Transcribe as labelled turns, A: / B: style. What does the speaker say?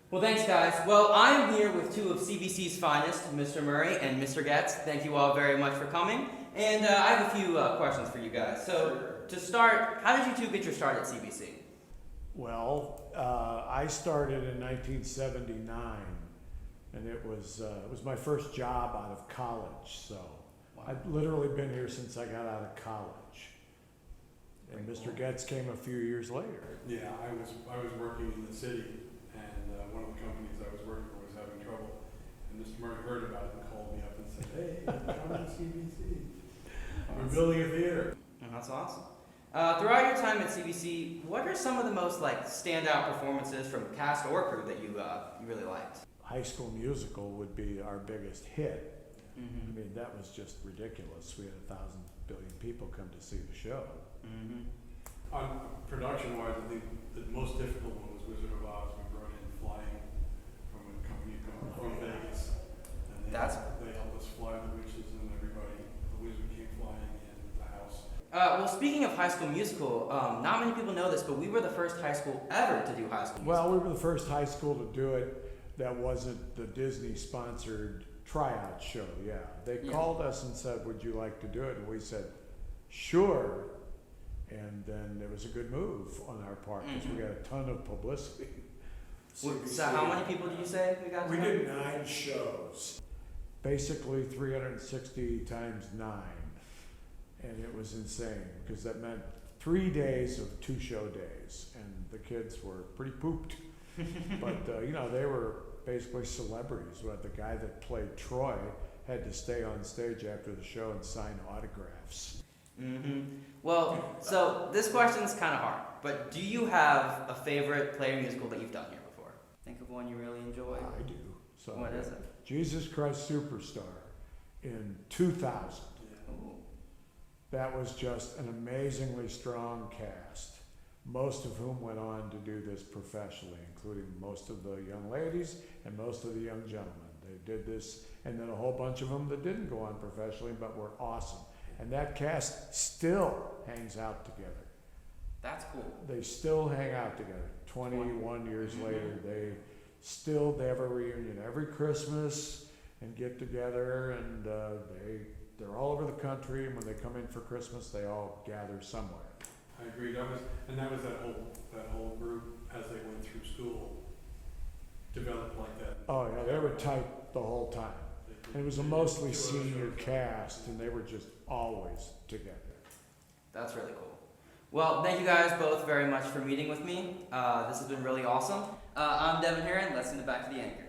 A: Well, thanks, guys. Well, I am here with two of CBC's finest, Mr. Murray and Mr. Goetz. Thank you all very much for coming. And I have a few questions for you guys. So, to start, how did you two get your start at CBC?
B: Well, I started in 1979, and it was my first job out of college. So
A: Wow.
B: I've literally been here since I got out of college. And
A: Very
B: Mr.
A: cool.
B: Goetz came a few years later.
C: Yeah, I was working in the city, and one of the companies I was working for was having trouble. And Mr. Murray heard about it and called me up and said, "Hey, come to CBC. We're building a theater."
A: Oh, that's awesome. Throughout your time at CBC, what are some of the most standout performances from cast or crew that you really liked?
B: High School Musical would be our biggest hit. I
A: Mm-hmm.
B: mean, that was just ridiculous. We had 1,000 billion people come to see the show.
A: Mm-hmm.
C: On production-wise, I think the most difficult one was Wizard of Oz. We brought in flying from a company from Vegas, and they helped us fly the witches and everybody. The wizard came flying in the house.
A: Well, speaking of High School Musical, not many people know this, but we were the first high school ever to do High School Musical.
B: Well, we were the first high school to do it that wasn't the Disney-sponsored tryout show, yeah. They
A: Yeah.
B: called us and said, "Would you like to do it?" And we said, "Sure." And then it was a good move on our part because we got a ton of publicity.
A: So how many people did you say we got?
D: We
A: to
D: did 9 shows.
B: Basically 360 times 9. And it was insane because that meant 3 days of 2 show days. And the kids were pretty pooped. But, they were basically celebrities. But the guy that played Troy had to stay on stage after the show and sign autographs.
A: Mm-hmm. Well, so this question's kind of hard, but do you have a favorite play or musical that you've done here before? Think of one you really enjoy.
B: I do. So
A: What is it?
B: Jesus Christ Superstar in 2000.
A: Ooh.
B: That was just an amazingly strong cast, most of whom went on to do this professionally, including most of the young ladies and most of the young gentlemen. They did this, and then a whole bunch of them that didn't go on professionally but were awesome. And that cast still hangs out together.
A: That's cool.
B: They still hang out together. 21 years later, they have a reunion every Christmas and get together, and they're all over the country. And when they come in for Christmas, they all gather somewhere.
C: I agree. That was that whole group as they went through school developed like that.
B: Oh yeah, they were tight the whole time. And it was a mostly senior cast, and they were just always together.
A: That's really cool. Well, thank you guys both very much for meeting with me. This has been really awesome. I'm Devyn Heron. Let's send it back to the anchors.